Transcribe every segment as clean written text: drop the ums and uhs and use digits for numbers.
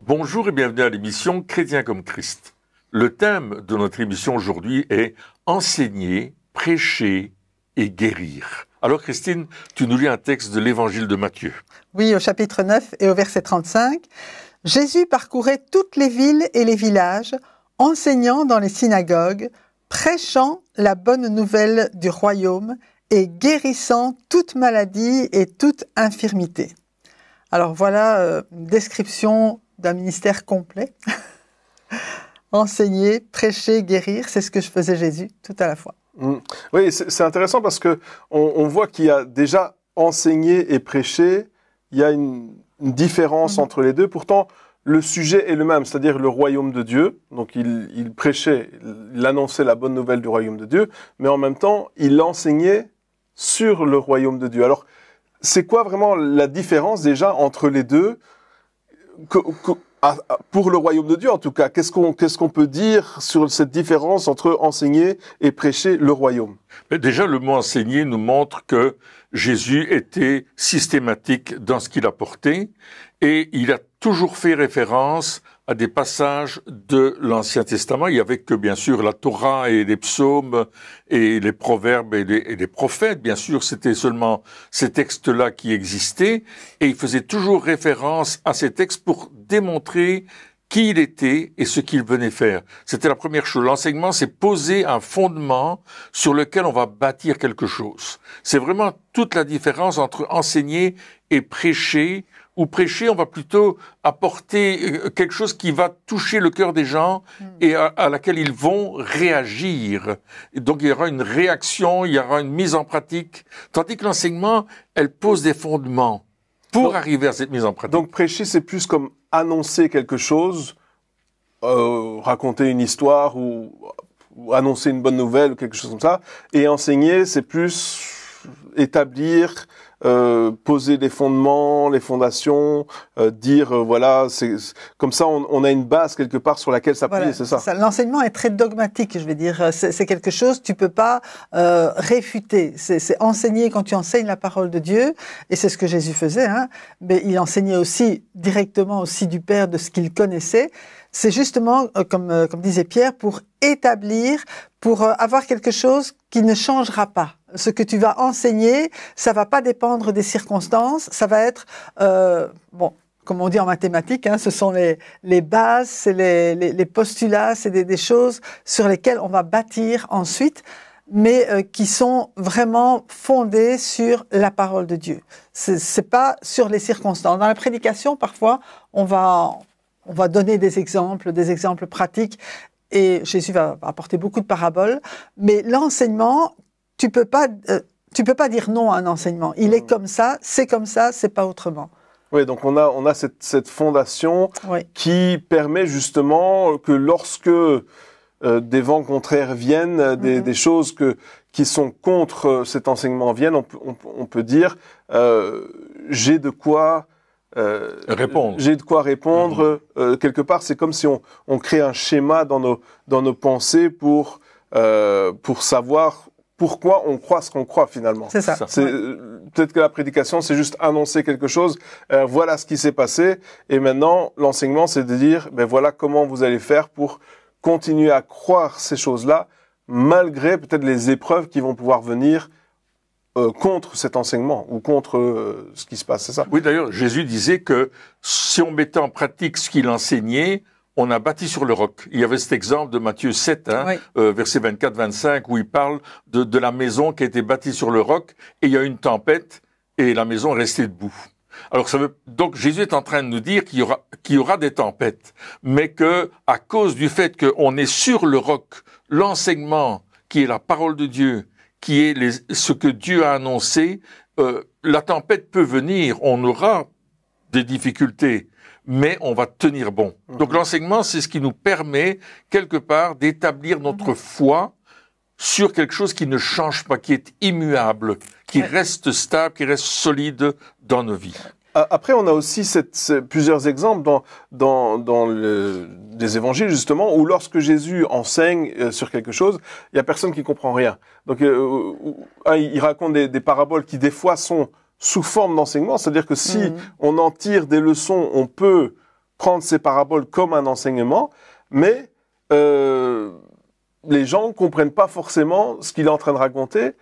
Bonjour et bienvenue à l'émission Chrétien comme Christ. Le thème de notre émission aujourd'hui est enseigner, prêcher et guérir. Alors Christine, tu nous lis un texte de l'évangile de Matthieu. Oui, au chapitre 9 et au verset 35. Jésus parcourait toutes les villes et les villages, enseignant dans les synagogues, prêchant la bonne nouvelle du royaume et guérissant toute maladie et toute infirmité. Alors voilà une description d'un ministère complet. Enseigner, prêcher, guérir, c'est ce que je faisais Jésus tout à la fois. Oui, c'est intéressant parce que on voit qu'il y a déjà enseigné et prêché, il y a une différence entre les deux. Pourtant, le sujet est le même, c'est-à-dire le royaume de Dieu. Donc il prêchait, il annonçait la bonne nouvelle du royaume de Dieu, mais en même temps, il enseignait sur le royaume de Dieu. Alors, c'est quoi vraiment la différence déjà entre les deux pour le royaume de Dieu en tout cas? Qu'est-ce qu'on peut dire sur cette différence entre enseigner et prêcher le royaume? Mais déjà, le mot enseigner nous montre que Jésus était systématique dans ce qu'il apportait et il a toujours fait référence à des passages de l'Ancien Testament. Il y avait que, bien sûr, la Torah et les psaumes et les proverbes et les prophètes. Bien sûr, c'était seulement ces textes-là qui existaient. Et il faisait toujours référence à ces textes pour démontrer qui il était et ce qu'il venait faire. C'était la première chose. L'enseignement, c'est poser un fondement sur lequel on va bâtir quelque chose. C'est vraiment toute la différence entre enseigner et prêcher. Ou prêcher, on va plutôt apporter quelque chose qui va toucher le cœur des gens et à laquelle ils vont réagir. Et donc il y aura une réaction, il y aura une mise en pratique. Tandis que l'enseignement, elle pose des fondements pour arriver à cette mise en pratique. Donc prêcher, c'est plus comme annoncer quelque chose, raconter une histoire ou annoncer une bonne nouvelle ou quelque chose comme ça. Et enseigner, c'est plus établir, poser les fondements, les fondations, dire voilà, c'est comme ça on a une base quelque part sur laquelle s'appuyer, Voilà, c'est ça. L'enseignement est très dogmatique, je vais dire. C'est quelque chose tu peux pas réfuter. C'est enseigner quand tu enseignes la parole de Dieu, et c'est ce que Jésus faisait. Hein. Mais il enseignait aussi directement aussi du Père de ce qu'il connaissait. C'est justement, comme disait Pierre, pour établir, pour avoir quelque chose qui ne changera pas. Ce que tu vas enseigner, ça va pas dépendre des circonstances, ça va être, comme on dit en mathématiques, hein, ce sont les bases, c'est les postulats, c'est des choses sur lesquelles on va bâtir ensuite, mais qui sont vraiment fondées sur la parole de Dieu. C'est pas sur les circonstances. Dans la prédication, parfois, on va donner des exemples pratiques, et Jésus va apporter beaucoup de paraboles, mais l'enseignement, tu peux pas dire non à un enseignement. Il est comme ça, c'est pas autrement. Oui, donc on a cette fondation qui permet justement que lorsque des vents contraires viennent, des choses qui sont contre cet enseignement viennent, on peut dire j'ai de quoi répondre. J'ai de quoi répondre. Quelque part, c'est comme si on crée un schéma dans nos pensées pour savoir pourquoi on croit ce qu'on croit finalement. C'est ça. Peut-être que la prédication, c'est juste annoncer quelque chose. Voilà ce qui s'est passé. Et maintenant, l'enseignement, c'est de dire, ben voilà comment vous allez faire pour continuer à croire ces choses-là, malgré peut-être les épreuves qui vont pouvoir venir contre cet enseignement ou contre ce qui se passe. C'est ça. Oui, d'ailleurs, Jésus disait que si on mettait en pratique ce qu'il enseignait, on a bâti sur le roc. Il y avait cet exemple de Matthieu 7, verset 24-25, où il parle de la maison qui a été bâtie sur le roc, et il y a eu une tempête, et la maison est restée debout. Alors donc Jésus est en train de nous dire qu'il y aura des tempêtes, mais que à cause du fait qu'on est sur le roc, l'enseignement qui est la parole de Dieu, qui est ce que Dieu a annoncé, la tempête peut venir, on aura des difficultés, mais on va tenir bon. Donc l'enseignement, c'est ce qui nous permet, quelque part, d'établir notre foi sur quelque chose qui ne change pas, qui est immuable, qui reste stable, qui reste solide dans nos vies. Après, on a aussi plusieurs exemples dans les évangiles, justement, où lorsque Jésus enseigne sur quelque chose, il y a personne qui comprend rien. Donc, il raconte des paraboles qui, des fois, sont sous forme d'enseignement, c'est-à-dire que si on en tire des leçons, on peut prendre ces paraboles comme un enseignement, mais les gens ne comprennent pas forcément ce qu'il est en train de raconter.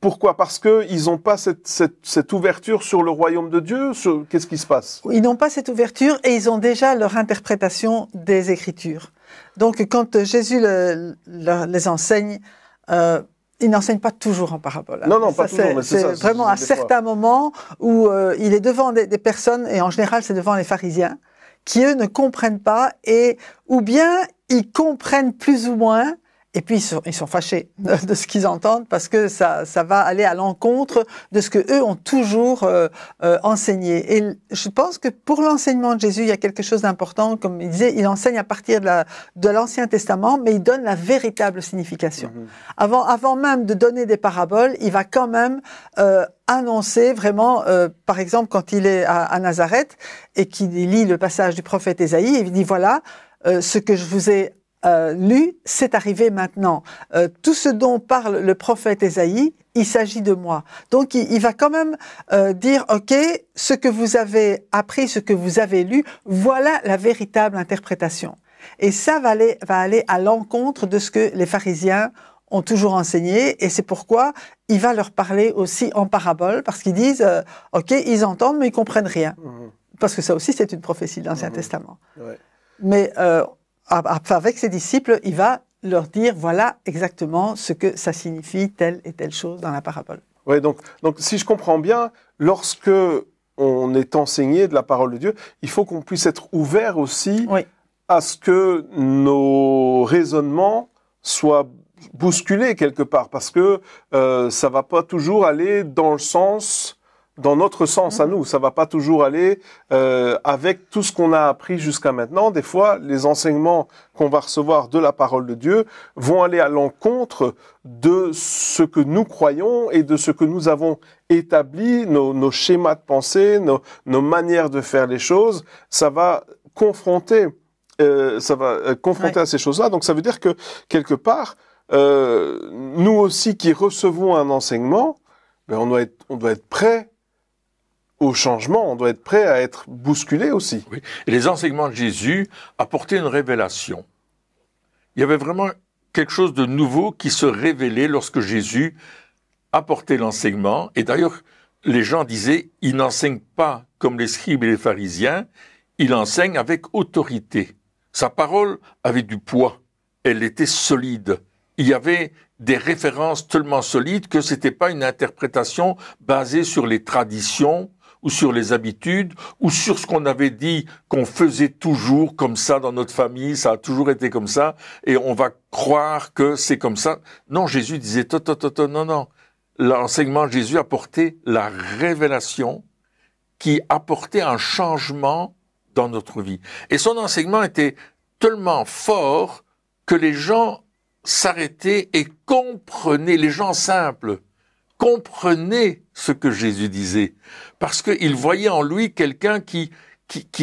Pourquoi? Parce qu'ils n'ont pas cette ouverture sur le royaume de Dieu. Qu'est-ce qui se passe? Ils n'ont pas cette ouverture et ils ont déjà leur interprétation des Écritures. Donc, quand Jésus les enseigne, il n'enseigne pas toujours en parabole. Non, non, pas toujours. C'est vraiment à certains moments où il est devant des personnes, et en général, c'est devant les pharisiens, qui, eux, ne comprennent pas, ou bien ils comprennent plus ou moins, et puis ils sont fâchés de ce qu'ils entendent, parce que ça va aller à l'encontre de ce que eux ont toujours enseigné. Et je pense que pour l'enseignement de Jésus, il y a quelque chose d'important. Comme il disait, il enseigne à partir de l'Ancien Testament, mais il donne la véritable signification. Avant même de donner des paraboles, il va quand même annoncer vraiment, par exemple, quand il est à Nazareth et qu'il lit le passage du prophète Ésaïe, il dit voilà, ce que je vous ai lu, c'est arrivé maintenant. Tout ce dont parle le prophète Ésaïe, il s'agit de moi. Donc il va quand même dire, ok, ce que vous avez appris, ce que vous avez lu, voilà la véritable interprétation. Et ça va aller à l'encontre de ce que les pharisiens ont toujours enseigné, et c'est pourquoi il va leur parler aussi en parabole, parce qu'ils disent, ok, ils entendent, mais ils comprennent rien. Parce que ça aussi, c'est une prophétie de l'Ancien Testament. Ouais. Mais avec ses disciples, il va leur dire, voilà exactement ce que ça signifie telle et telle chose dans la parabole. Ouais, donc si je comprends bien, lorsque on est enseigné de la parole de Dieu, il faut qu'on puisse être ouvert aussi à ce que nos raisonnements soient bousculés quelque part, parce que ça va pas toujours aller dans notre sens à nous, ça va pas toujours aller avec tout ce qu'on a appris jusqu'à maintenant. Des fois, les enseignements qu'on va recevoir de la parole de Dieu vont aller à l'encontre de ce que nous croyons et de ce que nous avons établi, nos schémas de pensée, nos manières de faire les choses. Ça va confronter à ces choses-là. Donc ça veut dire que quelque part, nous aussi qui recevons un enseignement, ben on doit être prêt au changement, on doit être prêt à être bousculé aussi. Oui. Et les enseignements de Jésus apportaient une révélation. Il y avait vraiment quelque chose de nouveau qui se révélait lorsque Jésus apportait l'enseignement. Et d'ailleurs, les gens disaient, il n'enseigne pas comme les scribes et les pharisiens, il enseigne avec autorité. Sa parole avait du poids, elle était solide. Il y avait des références tellement solides que c'était pas une interprétation basée sur les traditions ou sur les habitudes, ou sur ce qu'on avait dit qu'on faisait toujours comme ça dans notre famille, ça a toujours été comme ça, et on va croire que c'est comme ça. Non, Jésus disait, non. L'enseignement de Jésus apportait la révélation qui apportait un changement dans notre vie. Et son enseignement était tellement fort que les gens s'arrêtaient et comprenaient, les gens simples, comprenaient ce que Jésus disait, parce qu'ils voyaient en lui quelqu'un qui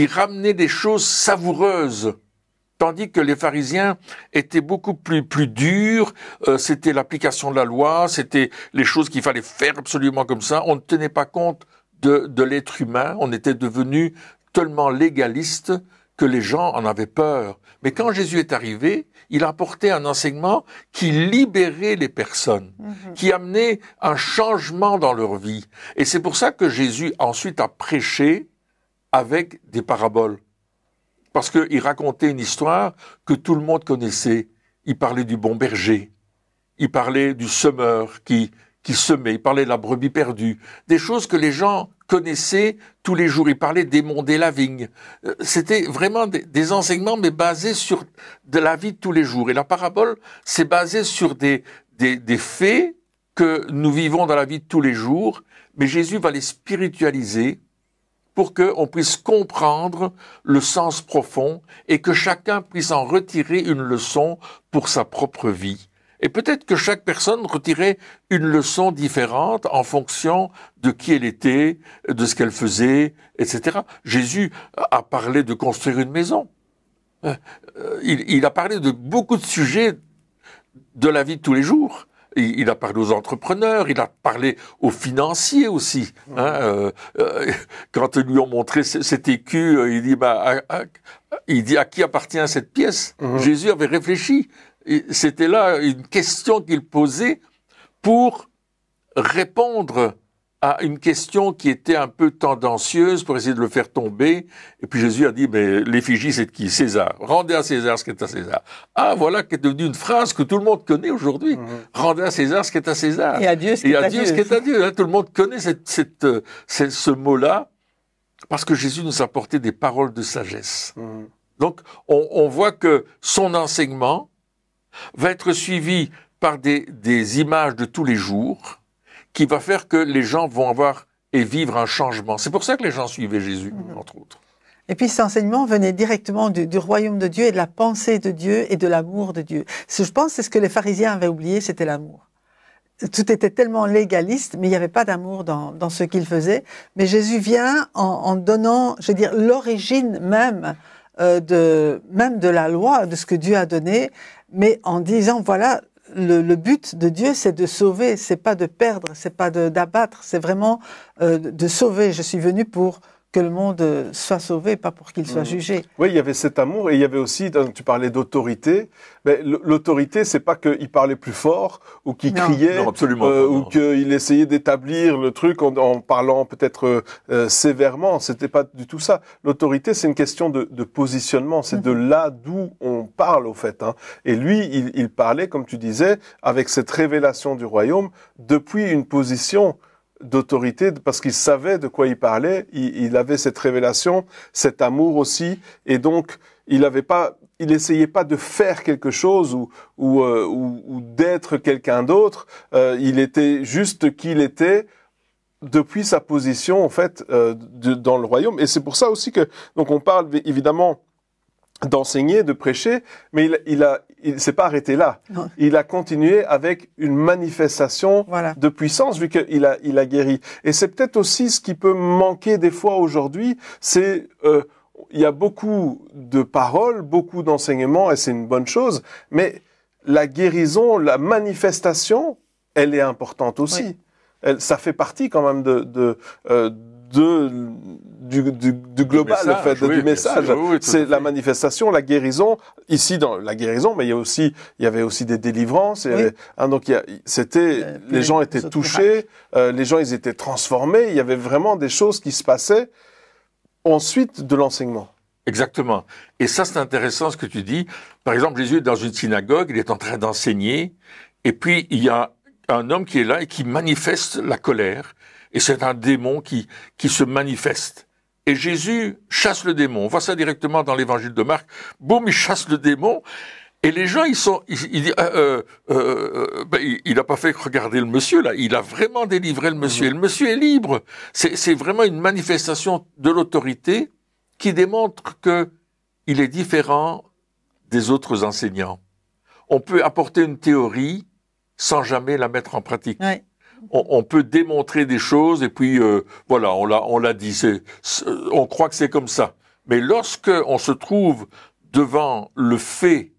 ramenait des choses savoureuses, tandis que les pharisiens étaient beaucoup plus durs, c'était l'application de la loi, c'était les choses qu'il fallait faire absolument comme ça, on ne tenait pas compte de l'être humain, on était devenu tellement légaliste que les gens en avaient peur. Mais quand Jésus est arrivé, il a apporté un enseignement qui libérait les personnes, qui amenait un changement dans leur vie. Et c'est pour ça que Jésus ensuite a prêché avec des paraboles. Parce qu'il racontait une histoire que tout le monde connaissait. Il parlait du bon berger, il parlait du semeur qui semait, il parlait de la brebis perdue, des choses que les gens connaissaient tous les jours. Il parlait d'émonder la vigne. C'était vraiment des enseignements, mais basés sur de la vie de tous les jours. Et la parabole, c'est basé sur des faits que nous vivons dans la vie de tous les jours, mais Jésus va les spiritualiser pour qu'on puisse comprendre le sens profond et que chacun puisse en retirer une leçon pour sa propre vie. Et peut-être que chaque personne retirait une leçon différente en fonction de qui elle était, de ce qu'elle faisait, etc. Jésus a parlé de construire une maison. Il a parlé de beaucoup de sujets de la vie de tous les jours. il a parlé aux entrepreneurs, il a parlé aux financiers aussi. Quand ils lui ont montré cet écu, il dit à qui appartient cette pièce? Jésus avait réfléchi. C'était là une question qu'il posait pour répondre à une question qui était un peu tendancieuse pour essayer de le faire tomber. Et puis Jésus a dit, mais l'effigie, c'est de qui? César. Rendez à César ce qui est à César. Ah, voilà qui est devenue une phrase que tout le monde connaît aujourd'hui. Rendez à César ce qui est à César. Et à Dieu ce qui est à Dieu. Ce qui est à Dieu. Tout le monde connaît ce mot-là parce que Jésus nous a apporté des paroles de sagesse. Donc, on voit que son enseignement va être suivi par des images de tous les jours qui va faire que les gens vont avoir et vivre un changement. C'est pour ça que les gens suivaient Jésus, entre autres. Et puis cet enseignement venait directement du royaume de Dieu et de la pensée de Dieu et de l'amour de Dieu. Je pense que c'est ce que les pharisiens avaient oublié, c'était l'amour. Tout était tellement légaliste, mais il n'y avait pas d'amour dans ce qu'ils faisaient. Mais Jésus vient en donnant, je veux dire, l'origine même de la loi, de ce que Dieu a donné, mais en disant, voilà, le but de Dieu, c'est de sauver, c'est pas de perdre, c'est pas d'abattre, c'est vraiment de sauver. Je suis venu pour que le monde soit sauvé, pas pour qu'il soit jugé. Oui, il y avait cet amour et il y avait aussi, tu parlais d'autorité, mais l'autorité, c'est pas qu'il parlait plus fort ou qu'il criait ou qu'il essayait d'établir le truc en parlant peut-être sévèrement. C'était pas du tout ça. L'autorité, c'est une question de positionnement. C'est de là d'où on parle, au fait. Et lui, il parlait, comme tu disais, avec cette révélation du royaume depuis une position d'autorité, parce qu'il savait de quoi il parlait, il avait cette révélation, cet amour aussi, et donc il essayait pas de faire quelque chose ou d'être quelqu'un d'autre, il était juste qui il était depuis sa position en fait dans le royaume, et c'est pour ça aussi que donc on parle évidemment d'enseigner, de prêcher, mais il s'est pas arrêté là. Non. Il a continué avec une manifestation de puissance, vu qu'il a guéri. Et c'est peut-être aussi ce qui peut manquer des fois aujourd'hui, c'est il y a beaucoup de paroles, beaucoup d'enseignements, et c'est une bonne chose, mais la guérison, la manifestation, elle est importante aussi. Oui. Ça fait partie quand même du global, message, en fait, du message. Oui, c'est la manifestation, la guérison. Ici, dans la guérison, mais il y avait aussi des délivrances. Donc, les gens étaient touchés, les gens, ils étaient transformés. Il y avait vraiment des choses qui se passaient ensuite de l'enseignement. Exactement. Et ça, c'est intéressant ce que tu dis. Par exemple, Jésus est dans une synagogue, il est en train d'enseigner, et puis il y a un homme qui est là et qui manifeste la colère. Et c'est un démon qui se manifeste. Et Jésus chasse le démon. On voit ça directement dans l'évangile de Marc. Boum, il chasse le démon. Et les gens, il n'a pas fait regarder le monsieur, là. Il a vraiment délivré le monsieur. Et le monsieur est libre. C'est vraiment une manifestation de l'autorité qui démontre que il est différent des autres enseignants. On peut apporter une théorie sans jamais la mettre en pratique. Oui. On peut démontrer des choses et puis voilà, on l'a dit, on croit que c'est comme ça. Mais lorsque on se trouve devant le fait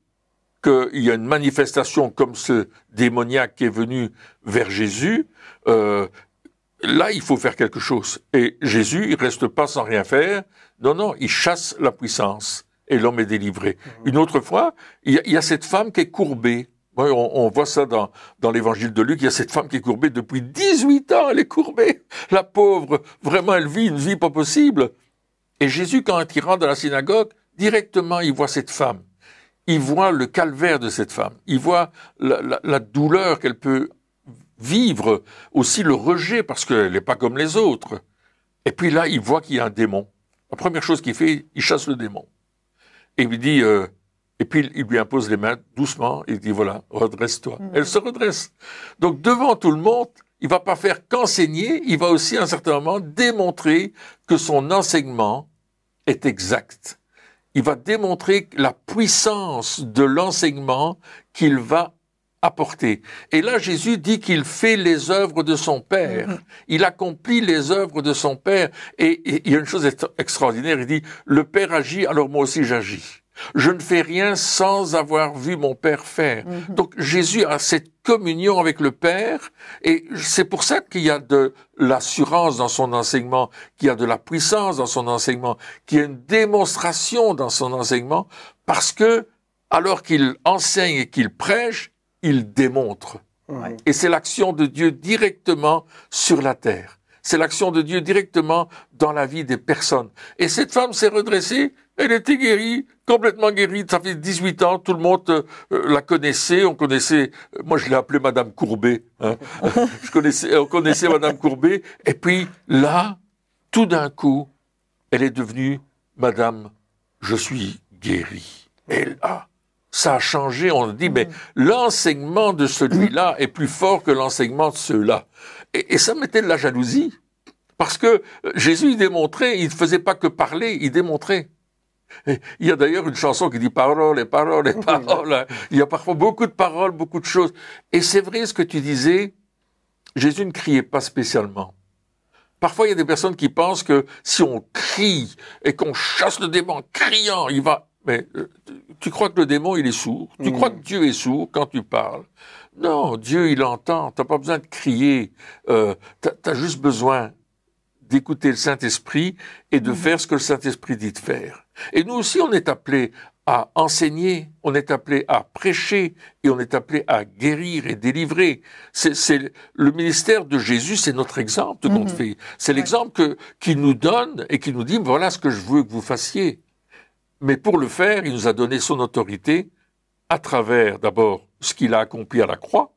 qu'il y a une manifestation comme ce démoniaque qui est venu vers Jésus, là il faut faire quelque chose. Et Jésus, il reste pas sans rien faire. Non, il chasse la puissance et l'homme est délivré. Une autre fois, il y a cette femme qui est courbée. Oui, on voit ça dans l'évangile de Luc, il y a cette femme qui est courbée depuis 18 ans, elle est courbée. La pauvre, vraiment, elle vit une vie pas possible. Et Jésus, quand il rentre dans la synagogue, directement, il voit cette femme. Il voit le calvaire de cette femme. Il voit la douleur qu'elle peut vivre, aussi le rejet, parce qu'elle n'est pas comme les autres. Et puis là, il voit qu'il y a un démon. La première chose qu'il fait, il chasse le démon. Et il lui dit... Et puis, il lui impose les mains doucement, et il dit, voilà, redresse-toi. Elle se redresse. Donc, devant tout le monde, il va pas faire qu'enseigner, il va aussi, à un certain moment, démontrer que son enseignement est exact. Il va démontrer la puissance de l'enseignement qu'il va apporter. Et là, Jésus dit qu'il fait les œuvres de son Père. Il accomplit les œuvres de son Père. Et il y a une chose extraordinaire, il dit, le Père agit, alors moi aussi j'agis. Je ne fais rien sans avoir vu mon Père faire. Donc Jésus a cette communion avec le Père, et c'est pour ça qu'il y a de l'assurance dans son enseignement, qu'il y a de la puissance dans son enseignement, qu'il y a une démonstration dans son enseignement, parce que alors qu'il enseigne et qu'il prêche, il démontre. Et c'est l'action de Dieu directement sur la terre. C'est l'action de Dieu directement dans la vie des personnes. Et cette femme s'est redressée, elle était guérie, complètement guérie, ça fait 18 ans, tout le monde la connaissait, on connaissait, moi je l'ai appelée Madame Courbet, hein. On connaissait Madame Courbet, et puis là, tout d'un coup, elle est devenue Madame, je suis guérie. Et là, ça a changé, on dit, mais l'enseignement de celui-là est plus fort que l'enseignement de ceux-là. Et ça mettait de la jalousie. Parce que Jésus, il démontrait, il ne faisait pas que parler, il démontrait. Et il y a d'ailleurs une chanson qui dit paroles et paroles et paroles. Il y a parfois beaucoup de paroles, beaucoup de choses. Et c'est vrai ce que tu disais, Jésus ne criait pas spécialement. Parfois, il y a des personnes qui pensent que si on crie et qu'on chasse le démon en criant, il va... Mais tu crois que le démon, il est sourd? Tu crois que Dieu est sourd quand tu parles? Non, Dieu, il entend. T'as pas besoin de crier. T'as juste besoin d'écouter le Saint-Esprit et de faire ce que le Saint-Esprit dit de faire. Et nous aussi, on est appelés à enseigner, on est appelés à prêcher et on est appelés à guérir et délivrer. C'est le ministère de Jésus, c'est notre exemple qu'on fait. C'est l'exemple qu'il nous donne et qui nous dit, voilà ce que je veux que vous fassiez. Mais pour le faire, il nous a donné son autorité à travers, d'abord, ce qu'il a accompli à la croix.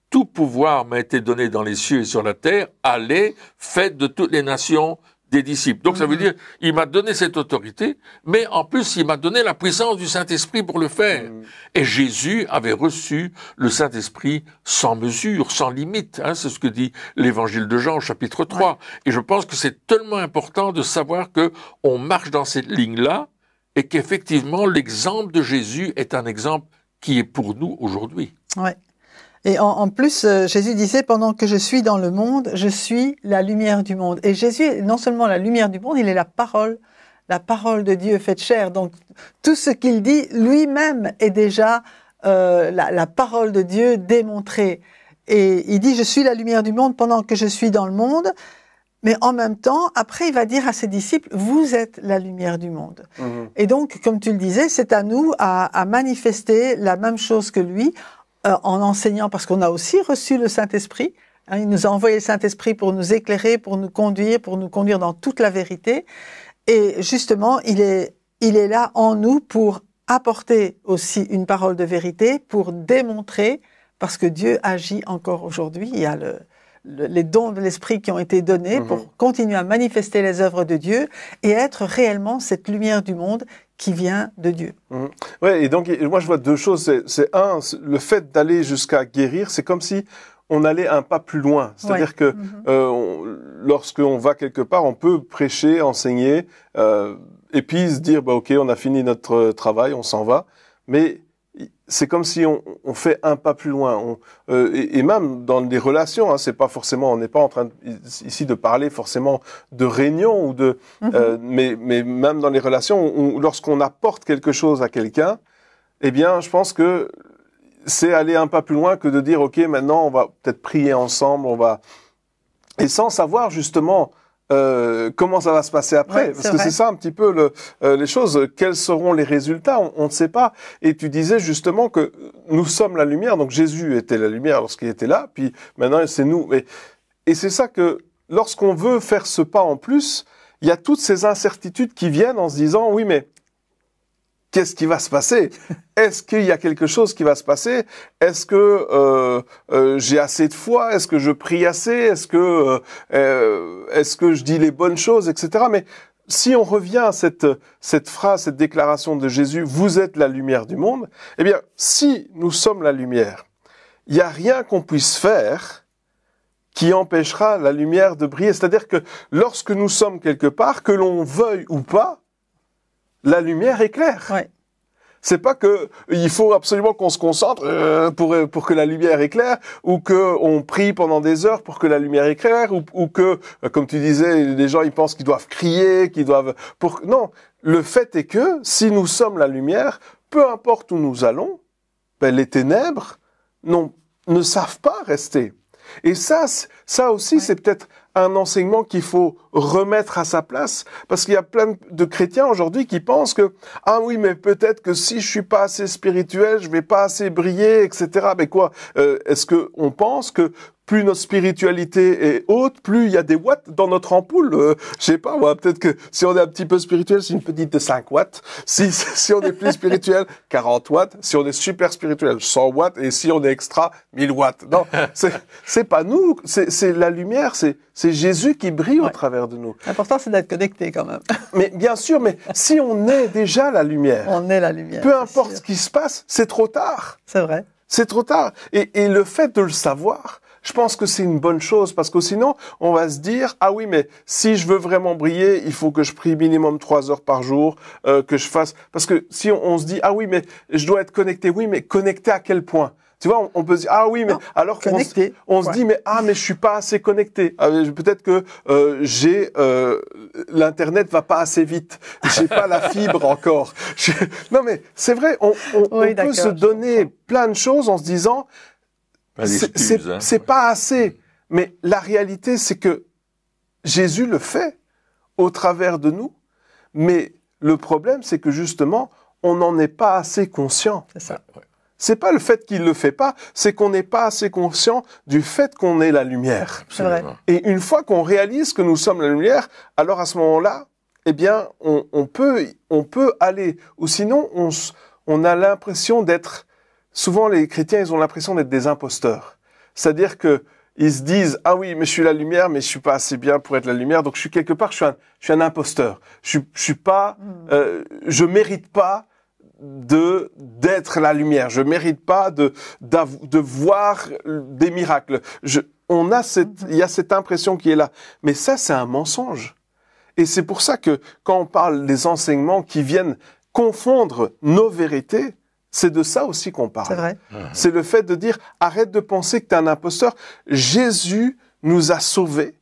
Tout pouvoir m'a été donné dans les cieux et sur la terre. Allez, faites de toutes les nations des disciples. Donc ça veut dire, il m'a donné cette autorité, mais en plus, il m'a donné la puissance du Saint-Esprit pour le faire. Et Jésus avait reçu le Saint-Esprit sans mesure, sans limite. Hein, c'est ce que dit l'Évangile de Jean, chapitre 3. Et je pense que c'est tellement important de savoir que on marche dans cette ligne-là, et qu'effectivement, l'exemple de Jésus est un exemple qui est pour nous aujourd'hui. Ouais. Et en plus, Jésus disait, pendant que je suis dans le monde, je suis la lumière du monde. Et Jésus est non seulement la lumière du monde, il est la parole de Dieu faite chair. Donc, tout ce qu'il dit, lui-même est déjà la parole de Dieu démontrée. Et il dit, je suis la lumière du monde pendant que je suis dans le monde. Mais en même temps, après, il va dire à ses disciples, vous êtes la lumière du monde. Et donc, comme tu le disais, c'est à nous à manifester la même chose que lui, en enseignant, parce qu'on a aussi reçu le Saint-Esprit. Hein, il nous a envoyé le Saint-Esprit pour nous éclairer, pour nous conduire dans toute la vérité. Et justement, il est là en nous pour apporter aussi une parole de vérité, pour démontrer, parce que Dieu agit encore aujourd'hui. Il y a les dons de l'Esprit qui ont été donnés pour continuer à manifester les œuvres de Dieu et être réellement cette lumière du monde qui vient de Dieu. Ouais, et donc moi je vois deux choses. C'est un, le fait d'aller jusqu'à guérir, c'est comme si on allait un pas plus loin. C'est-à-dire que lorsqu'on va quelque part, on peut prêcher, enseigner, et puis se dire bah ok, on a fini notre travail, on s'en va. Mais c'est comme si on fait un pas plus loin. Et même dans des relations, hein, c'est pas forcément, on n'est pas en train ici de parler forcément de réunion ou de, mais même dans les relations, lorsqu'on apporte quelque chose à quelqu'un, eh bien, je pense que c'est aller un pas plus loin que de dire ok, maintenant on va peut-être prier ensemble, et sans savoir justement comment ça va se passer après, parce que c'est ça un petit peu les choses. Quels seront les résultats? On ne sait pas. Et tu disais justement que nous sommes la lumière. Donc Jésus était la lumière lorsqu'il était là, puis maintenant c'est nous. Et c'est ça que lorsqu'on veut faire ce pas en plus, il y a toutes ces incertitudes qui viennent en se disant oui, mais qu'est-ce qui va se passer? Est-ce qu'il y a quelque chose qui va se passer? Est-ce que j'ai assez de foi? Est-ce que je prie assez? Est-ce que je dis les bonnes choses, etc. Mais si on revient à cette phrase, cette déclaration de Jésus, vous êtes la lumière du monde, eh bien, si nous sommes la lumière, il n'y a rien qu'on puisse faire qui empêchera la lumière de briller. C'est-à-dire que lorsque nous sommes quelque part, que l'on veuille ou pas, la lumière éclaire. Ouais. C'est pas que il faut absolument qu'on se concentre pour que la lumière éclaire, ou que on prie pendant des heures pour que la lumière éclaire, ou que, comme tu disais, les gens ils pensent qu'ils doivent crier, qu'ils doivent non, le fait est que si nous sommes la lumière, peu importe où nous allons, ben, les ténèbres ne savent pas rester. Et ça aussi, c'est peut-être un enseignement qu'il faut remettre à sa place, parce qu'il y a plein de chrétiens aujourd'hui qui pensent que ah oui, mais peut-être que si je suis pas assez spirituel, je vais pas assez briller, etc. Mais quoi, est-ce que on pense que plus notre spiritualité est haute, plus il y a des watts dans notre ampoule. Je sais pas, moi, peut-être que si on est un petit peu spirituel, c'est une petite de 5 watts. Si on est plus spirituel, 40 watts. Si on est super spirituel, 100 watts. Et si on est extra, 1000 watts. Non, c'est pas nous. C'est la lumière. C'est Jésus qui brille au travers de nous. L'important, c'est d'être connecté quand même. Mais bien sûr, mais si on est déjà la lumière. On est la lumière. Peu importe ce qui se passe, c'est trop tard. C'est vrai. C'est trop tard. Et le fait de le savoir, je pense que c'est une bonne chose, parce que sinon, on va se dire, ah oui, mais si je veux vraiment briller, il faut que je prie minimum 3 heures par jour, que je fasse, parce que si on se dit, ah oui, mais je dois être connecté, oui, mais connecté à quel point? Tu vois, on peut se dire, ah oui, mais non, alors on se dit, mais je suis pas assez connecté. Peut-être que l'internet va pas assez vite. J'ai pas la fibre encore. Non, mais c'est vrai, on peut se donner plein de choses en se disant, c'est pas assez. Mais la réalité, c'est que Jésus le fait au travers de nous. Mais le problème, c'est que justement, on n'en est pas assez conscient. C'est ça. C'est pas le fait qu'il le fait pas, c'est qu'on n'est pas assez conscient du fait qu'on est la lumière. C'est vrai. Et une fois qu'on réalise que nous sommes la lumière, alors à ce moment-là, eh bien, on peut aller. Ou sinon, on a l'impression d'être. Souvent, les chrétiens, ils ont l'impression d'être des imposteurs. C'est-à-dire que ils se disent, ah oui, mais je suis la lumière, mais je suis pas assez bien pour être la lumière. Donc, je suis quelque part, je suis un imposteur. Je suis pas, je mérite pas d'être la lumière. Je mérite pas de voir des miracles. Il y a cette impression qui est là. Mais ça, c'est un mensonge. Et c'est pour ça que quand on parle des enseignements qui viennent confondre nos vérités, c'est de ça aussi qu'on parle. C'est vrai. C'est le fait de dire, arrête de penser que tu es un imposteur. Jésus nous a sauvés.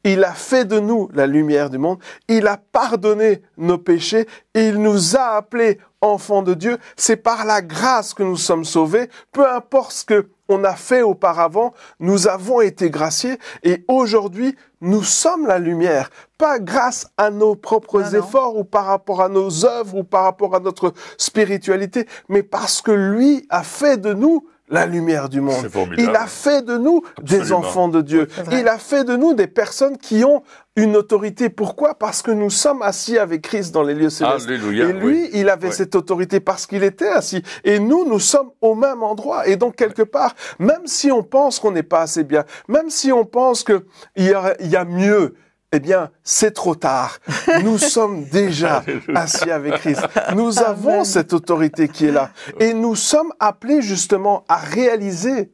Il a fait de nous la lumière du monde. Il a pardonné nos péchés. Et il nous a appelés enfants de Dieu. C'est par la grâce que nous sommes sauvés. Peu importe ce que on a fait auparavant, nous avons été graciés. Et aujourd'hui, nous sommes la lumière. Pas grâce à nos propres efforts ou par rapport à nos œuvres ou par rapport à notre spiritualité, mais parce que lui a fait de nous la lumière du monde. Il a fait de nous des enfants de Dieu. Il a fait de nous des personnes qui ont une autorité. Pourquoi? Parce que nous sommes assis avec Christ dans les lieux célestes. Alléluia, et lui, il avait cette autorité parce qu'il était assis. Et nous sommes au même endroit. Et donc, quelque part, même si on pense qu'on n'est pas assez bien, même si on pense qu'il y a mieux, eh bien, c'est trop tard. Nous sommes déjà assis avec Christ. Nous avons cette autorité qui est là. Et nous sommes appelés justement à réaliser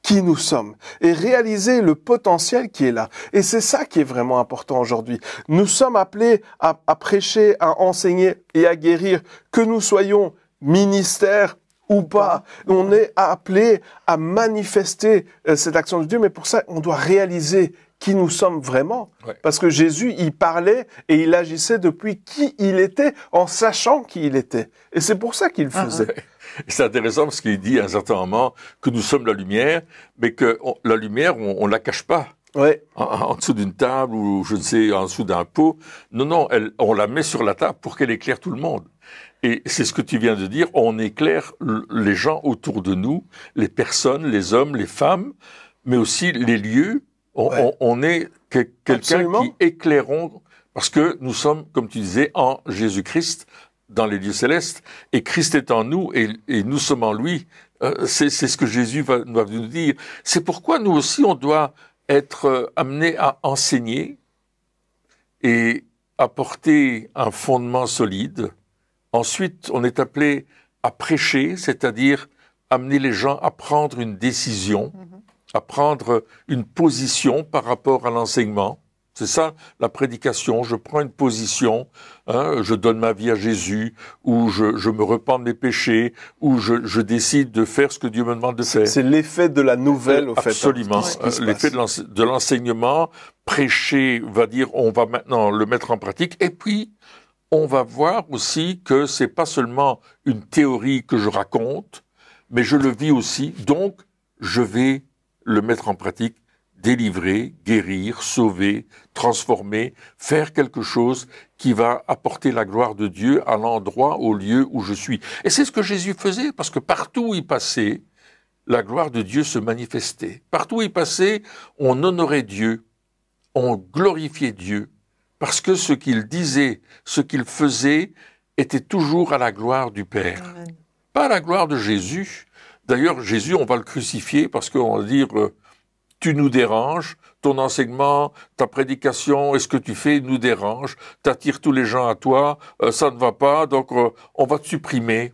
qui nous sommes et réaliser le potentiel qui est là. Et c'est ça qui est vraiment important aujourd'hui. Nous sommes appelés à prêcher, à enseigner et à guérir, que nous soyons ministères ou pas. On est appelés à manifester cette action de Dieu, mais pour ça, on doit réaliser qui nous sommes vraiment. Parce que Jésus, il parlait et il agissait depuis qui il était, en sachant qui il était. Et c'est pour ça qu'il le faisait. C'est intéressant parce qu'il dit à un certain moment que nous sommes la lumière, mais que la lumière, on la cache pas. En dessous d'une table ou, je ne sais, en dessous d'un pot. Non, on la met sur la table pour qu'elle éclaire tout le monde. Et c'est ce que tu viens de dire, on éclaire les gens autour de nous, les personnes, les hommes, les femmes, mais aussi les lieux. On est quelqu'un qui éclairons, parce que nous sommes, comme tu disais, en Jésus-Christ, dans les lieux célestes, et Christ est en nous, et nous sommes en lui. C'est ce que Jésus va nous dire. C'est pourquoi nous aussi, on doit être amenés à enseigner et apporter un fondement solide. Ensuite, on est appelé à prêcher, c'est-à-dire amener les gens à prendre une décision, à prendre une position par rapport à l'enseignement. C'est ça, la prédication. Je prends une position, je donne ma vie à Jésus, ou je me repens de mes péchés, ou je décide de faire ce que Dieu me demande de faire. C'est l'effet de la nouvelle, au fait. Absolument. L'effet de l'enseignement. Prêcher va dire, on va maintenant le mettre en pratique, et puis, on va voir aussi que c'est pas seulement une théorie que je raconte, mais je le vis aussi, donc je vais le mettre en pratique, délivrer, guérir, sauver, transformer, faire quelque chose qui va apporter la gloire de Dieu à l'endroit, au lieu où je suis. Et c'est ce que Jésus faisait, parce que partout où il passait, la gloire de Dieu se manifestait. Partout où il passait, on honorait Dieu, on glorifiait Dieu, parce que ce qu'il disait, ce qu'il faisait, était toujours à la gloire du Père. Amen. Pas à la gloire de Jésus. D'ailleurs, Jésus, on va le crucifier parce qu'on va dire tu nous déranges, ton enseignement, ta prédication, et ce que tu fais nous dérange, t'attires tous les gens à toi, ça ne va pas, donc on va te supprimer.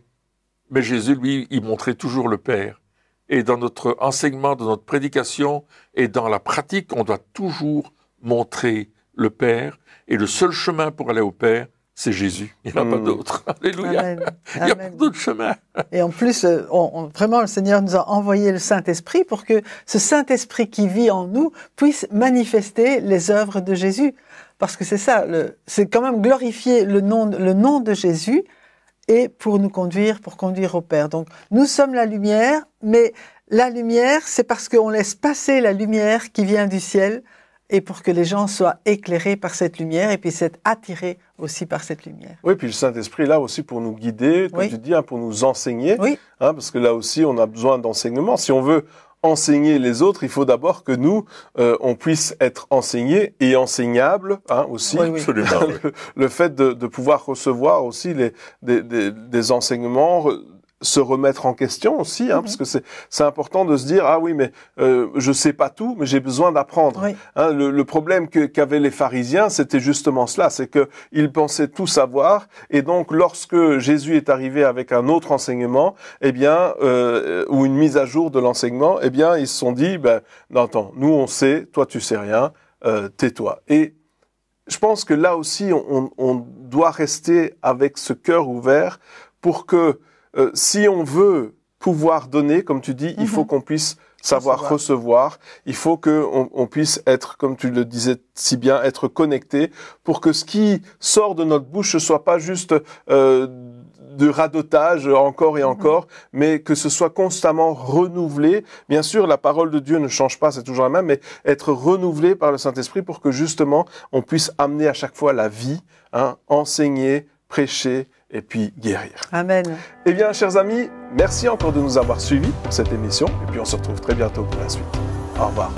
Mais Jésus, lui, il montrait toujours le Père. Et dans notre enseignement, dans notre prédication et dans la pratique, on doit toujours montrer le Père. Et le seul chemin pour aller au Père, c'est Jésus. Il n'y en a pas d'autre. Alléluia. Amen. Il n'y a pas d'autre chemin. Et en plus, vraiment, le Seigneur nous a envoyé le Saint-Esprit pour que ce Saint-Esprit qui vit en nous puisse manifester les œuvres de Jésus. Parce que c'est ça, c'est quand même glorifier le nom de Jésus et pour nous conduire au Père. Donc, nous sommes la lumière, mais la lumière, c'est parce qu'on laisse passer la lumière qui vient du ciel et pour que les gens soient éclairés par cette lumière et puissent être attirés aussi par cette lumière. Oui, puis le Saint-Esprit est là aussi pour nous guider, comme tu dis, pour nous enseigner, parce que là aussi, on a besoin d'enseignement. Si on veut enseigner les autres, il faut d'abord que nous, on puisse être enseignés et enseignables aussi. Oui, absolument. Le fait de pouvoir recevoir aussi des enseignements, se remettre en question aussi, parce que c'est important de se dire ah oui mais je sais pas tout, mais j'ai besoin d'apprendre. Oui. Le problème qu'avaient les pharisiens, c'était justement cela, c'est que ils pensaient tout savoir, et donc lorsque Jésus est arrivé avec un autre enseignement, ou une mise à jour de l'enseignement, ils se sont dit non, attends, nous on sait, toi tu sais rien, tais-toi. Et je pense que là aussi on doit rester avec ce cœur ouvert pour que si on veut pouvoir donner, comme tu dis, il faut qu'on puisse savoir recevoir. Il faut qu'on puisse être, comme tu le disais si bien, être connecté pour que ce qui sort de notre bouche ne soit pas juste de radotage encore et encore, mais que ce soit constamment renouvelé. Bien sûr, la parole de Dieu ne change pas, c'est toujours la même, mais être renouvelé par le Saint-Esprit pour que justement on puisse amener à chaque fois la vie, enseigner, prêcher, et puis guérir. Amen. Eh bien, chers amis, merci encore de nous avoir suivis pour cette émission, et puis on se retrouve très bientôt pour la suite. Au revoir.